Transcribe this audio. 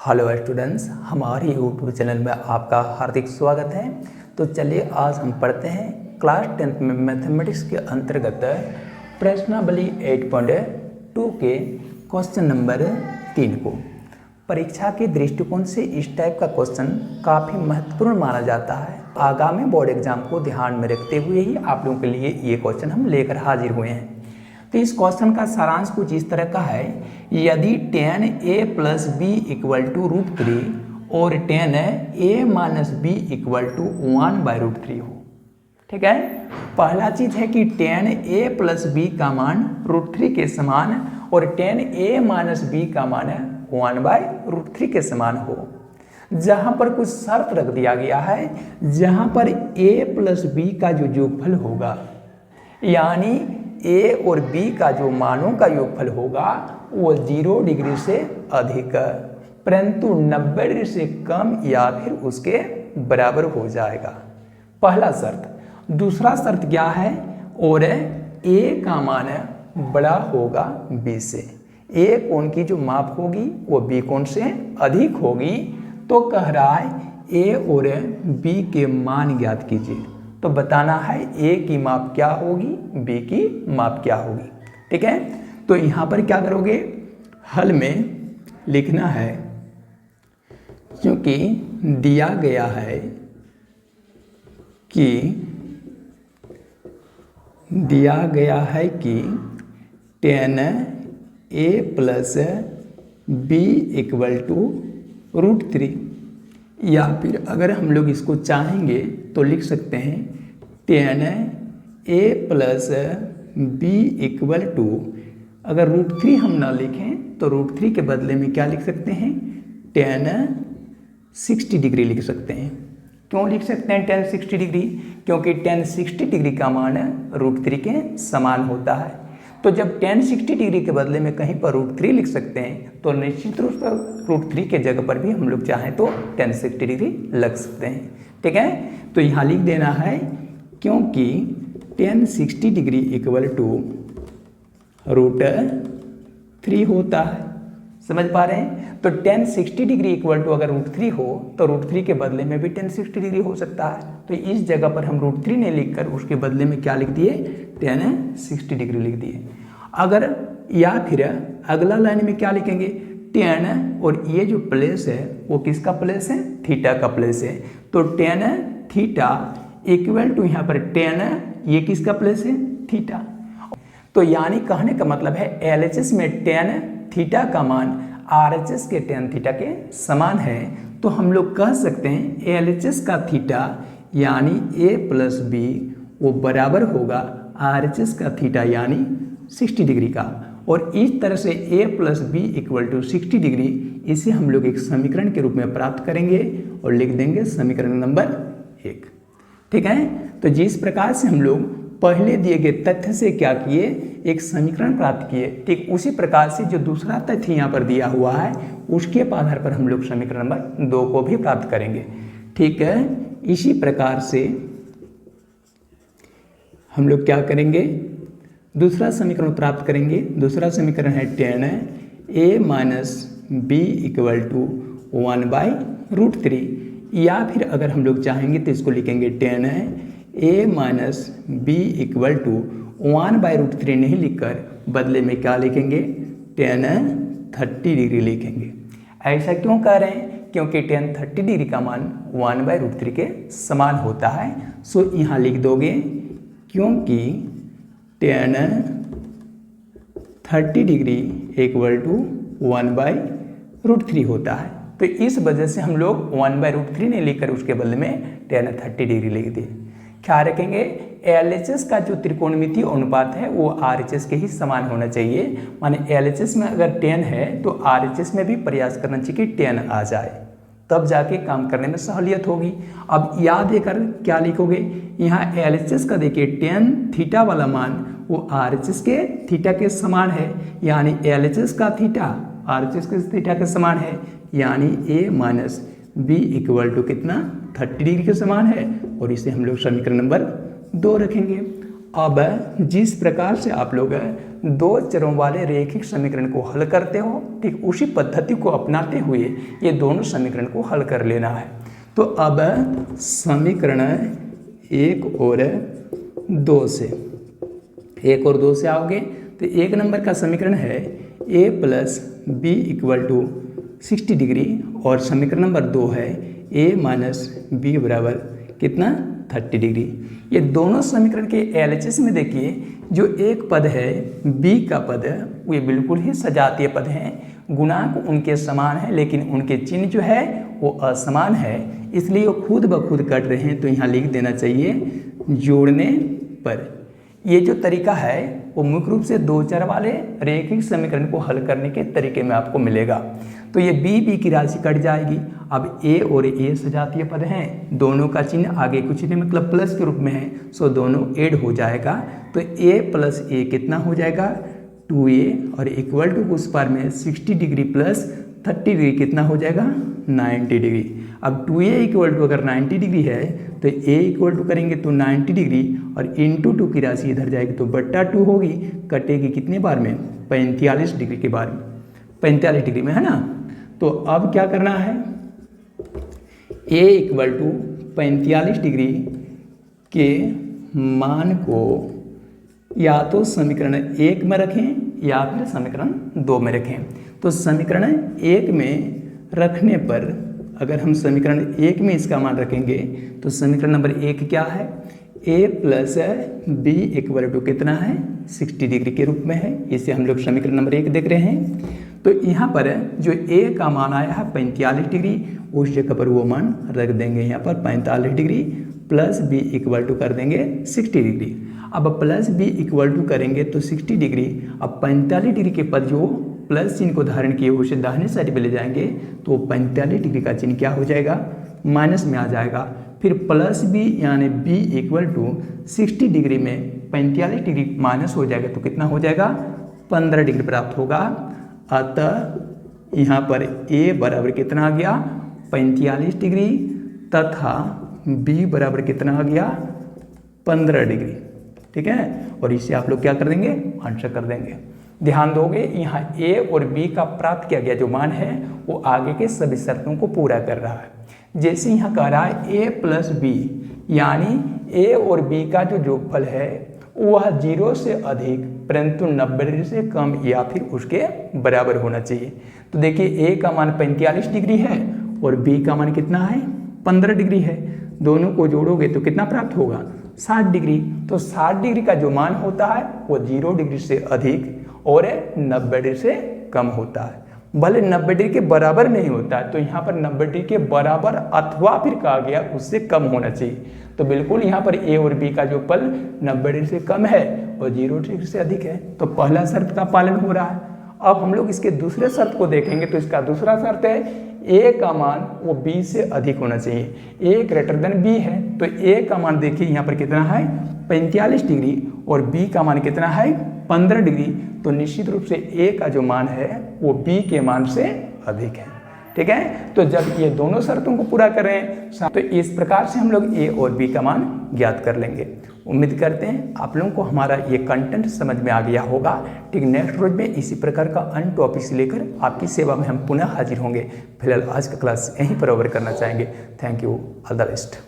Hello students, हमारे YouTube channel में आपका हार्दिक स्वागत है। तो चलिए आज हम पढ़ते हैं क्लास 10th में मैथमेटिक्स के अंतर्गत प्रश्नावली 8.2 के क्वेश्चन नंबर 3 को। परीक्षा के दृष्टिकोण से इस टाइप का क्वेश्चन काफ़ी महत्वपूर्ण माना जाता है। आगामी बोर्ड एग्जाम को ध्यान में रखते हुए ही आप लोगों के लिए ये क्वेश्चन हम लेकर हाजिर हुए हैं। तो इस क्वेश्चन का सारांश कुछ इस तरह का है, यदि tan a plus B equal to √3 और tan a minus B equal to 1/√3 हो। ठीक है, पहला चीज है कि tan a प्लस बी का मान √3 के समान और tan a माइनस बी का मान 1/√3 के समान हो। जहां पर कुछ शर्त रख दिया गया है, जहां पर a प्लस बी का जो योगफल होगा, यानी a और b का जो मानों का योगफल होगा वो 0 डिग्री से अधिक परंतु 90 डिग्री से कम या फिर उसके बराबर हो जाएगा, पहला शर्त। दूसरा शर्त क्या है, और a का मान बड़ा होगा b से। a कोण की जो माप होगी वो b कोण से अधिक होगी। तो कह रहा है a और b के मान ज्ञात कीजिए। तो बताना है a की माप क्या होगी, b की माप क्या होगी। ठीक है, तो यहाँ पर क्या करोगे, हल में लिखना है, क्योंकि दिया गया है कि tan a plus B equal to √3, या फिर अगर हम लोग इसको चाहेंगे तो लिख सकते हैं tan a plus B equal to, अगर √3 हम ना लिखें तो √3 के बदले में क्या लिख सकते हैं, tan 60 डिग्री लिख सकते हैं। क्यों लिख सकते हैं tan 60 डिग्री, क्योंकि tan 60 डिग्री का मान √3 के समान होता है। तो जब tan 60 डिग्री के बदले में कहीं पर √3 लिख सकते हैं तो निश्चित रूप से √3 के जगह पर भी हम लोग चाहें तो tan 60 डिग्री लग सकते हैं। ठीक है, तो यहाँ लिख देना है, क्योंकि tan 60 डिग्री इक्वल टू √3 होता है। समझ पा रहे हैं, तो tan 60 डिग्री इक्वल टू अगर √3 हो तो √3 के बदले में भी tan 60 डिग्री हो सकता है। तो इस जगह पर हम √3 नहीं लिखकर उसके बदले में क्या लिख दिए, tan 60 डिग्री लिख दिए। अगर या फिर अगला लाइन में क्या लिखेंगे, tan, और ये जो प्लेस है वो किसका प्लेस है, थीटा का प्लेस है। तो tan थीटा इक्वल टू यहाँ पर tan, ये किसका प्लेस है, थीटा। तो यानी कहने का मतलब है LHS में tan थीटा का मान RHS के tan थीटा के समान है। तो हम लोग कह सकते हैं LHS का थीटा यानी a प्लस बी वो बराबर होगा RHS का थीटा यानी 60 डिग्री का। और इस तरह से a plus B equal to 60 degree, इसे हम लोग एक समीकरण के रूप में प्राप्त करेंगे और लिख देंगे समीकरण नंबर 1। ठीक है, तो जिस प्रकार से हम लोग पहले दिए गए तथ्य से क्या किए, एक समीकरण प्राप्त किए, ठीक उसी प्रकार से जो दूसरा तथ्य यहाँ पर दिया हुआ है उसके आधार पर हम लोग समीकरण नंबर 2 को भी प्राप्त करेंगे। ठीक है, इसी प्रकार से हम लोग क्या करेंगे, दूसरा समीकरण प्राप्त करेंगे। दूसरा समीकरण है tan a minus B equal to 1/√3, या फिर अगर हम लोग चाहेंगे तो इसको लिखेंगे tan a minus B equal to 1/√3 नहीं लिखकर बदले में क्या लिखेंगे, tan 30 डिग्री लिखेंगे। ऐसा क्यों कह रहे हैं, क्योंकि tan 30 डिग्री का मान 1/√3 के समान होता है। सो यहाँ लिख दोगे, क्योंकि tan 30 डिग्री इक्वल टू 1/√3 होता है। तो इस वजह से हम लोग 1/√3 नहीं लिखकर उसके बदले में tan 30 डिग्री लिख दिए। ख्याल रखेंगे LHS का जो त्रिकोणमितीय अनुपात है वो RHS के ही समान होना चाहिए। माने LHS में अगर tan है तो RHS में भी प्रयास करना चाहिए कि tan आ जाए, तब जाके काम करने में सहूलियत होगी। अब याद देकर क्या लिखोगे, यहाँ LHS का देखिए tan थीटा वाला मान वो RHS के थीटा के समान है, यानी LHS का थीटा RHS के थीटा के समान है, यानी a minus B equal to कितना, 30 डिग्री के समान है। और इसे हम लोग समीकरण नंबर 2 रखेंगे। अब जिस प्रकार से आप लोग दो चरों वाले रैखिक समीकरण को हल करते हो, ठीक उसी पद्धति को अपनाते हुए ये दोनों समीकरण को हल कर लेना है। तो अब समीकरण 1 और 2 से आओगे तो 1 नंबर का समीकरण है a + b = 60 डिग्री और समीकरण नंबर 2 है a - b बराबर कितना 30 डिग्री। ये दोनों समीकरण के LHS में देखिए जो एक पद है b का पद वो बिल्कुल ही सजातीय पद हैं, गुणांक उनके समान है लेकिन उनके चिन्ह जो है वो असमान है, इसलिए वो खुद ब खुद कट रहे हैं। तो यहाँ लिख देना चाहिए जोड़ने पर। ये जो तरीका है वो मुख्य रूप से दो चर वाले रैखिक समीकरण को हल करने के तरीके में आपको मिलेगा। तो ये b की राशि कट जाएगी। अब a और a सजातीय पद हैं, दोनों का चिन्ह आगे कुछ नहीं मतलब प्लस के रूप में है, सो दोनों ऐड हो जाएगा। तो a + a कितना हो जाएगा 2a और इक्वल टू उस पर में 60 डिग्री + 30 डिग्री कितना हो जाएगा 90 डिग्री। अब 2a = अगर 90 डिग्री है तो a = करेंगे तो 90 डिग्री और इंटू 2 की राशि इधर जाएगी तो बट्टा 2 होगी, कटेगी कितने बार में 45 डिग्री के बार में, 45 डिग्री में है ना। तो अब क्या करना है a = 45 डिग्री के मान को या तो समीकरण 1 में रखें या फिर समीकरण 2 में रखें। तो समीकरण 1 में रखने पर अगर हम समीकरण 1 में इसका मान रखेंगे तो समीकरण नंबर 1 क्या है a + b = कितना है 60 डिग्री के रूप में है, इसे हम लोग समीकरण नंबर 1 देख रहे हैं। तो यहाँ पर जो a का मान आया है 45 डिग्री, उस जगह पर वो मान रख देंगे यहाँ पर 45 डिग्री + b = कर देंगे 60 डिग्री। अब +b = करेंगे तो 60 डिग्री। अब 45 डिग्री के पद जो प्लस चिन्ह को धारण किए उसे दाहिने साइड पे ले जाएंगे तो 45 डिग्री का चिन्ह क्या हो जाएगा माइनस में आ जाएगा। फिर +b यानी b = 60 डिग्री में 45 डिग्री माइनस हो जाएगा तो कितना हो जाएगा 15 डिग्री प्राप्त होगा। अतः यहाँ पर a बराबर कितना आ गया 45 डिग्री तथा b बराबर कितना आ गया 15 डिग्री। ठीक है, और इसे आप लोग क्या कर देंगे आंसर कर देंगे। ध्यान दोगे यहाँ a और b का प्राप्त किया गया जो मान है वो आगे के सभी शर्तों को पूरा कर रहा है। जैसे यहाँ कह रहा है a + b यानी a और b का जो योगफल है वह 0 से अधिक परंतु 90 डिग्री से कम या फिर उसके बराबर होना चाहिए। तो देखिए a का मान 45 डिग्री है और b का मान कितना है 15 डिग्री है, दोनों को जोड़ोगे तो कितना प्राप्त होगा 60 डिग्री। तो 60 डिग्री का जो मान होता है वो 0 डिग्री से अधिक और 90 डिग्री से कम होता है, भले 90 डिग्री के बराबर नहीं होता है। तो यहाँ पर 90 डिग्री के बराबर अथवा फिर कहा गया उससे कम होना चाहिए। तो बिल्कुल यहाँ पर a और b का जो पल 90 डिग्री से कम है और 0 डिग्री से अधिक है, तो पहला शर्त का पालन हो रहा है। अब हम लोग इसके दूसरे शर्त को देखेंगे तो इसका दूसरा शर्त है a का मान वो b से अधिक होना चाहिए, a > b है। तो a का मान देखिए यहाँ पर कितना है 45 डिग्री और b का मान कितना है 15 डिग्री। तो निश्चित रूप से a का जो मान है वो b के मान से अधिक है। ठीक है, तो जब ये दोनों शर्तों को पूरा करें तो इस प्रकार से हम लोग a और b का मान ज्ञात कर लेंगे। उम्मीद करते हैं आप लोगों को हमारा ये कंटेंट समझ में आ गया होगा। ठीक, नेक्स्ट रोज में इसी प्रकार का अन्य टॉपिक से लेकर आपकी सेवा में हम पुनः हाजिर होंगे। फिलहाल आज का क्लास यहीं पर ओवर करना चाहेंगे। Thank you, all the best.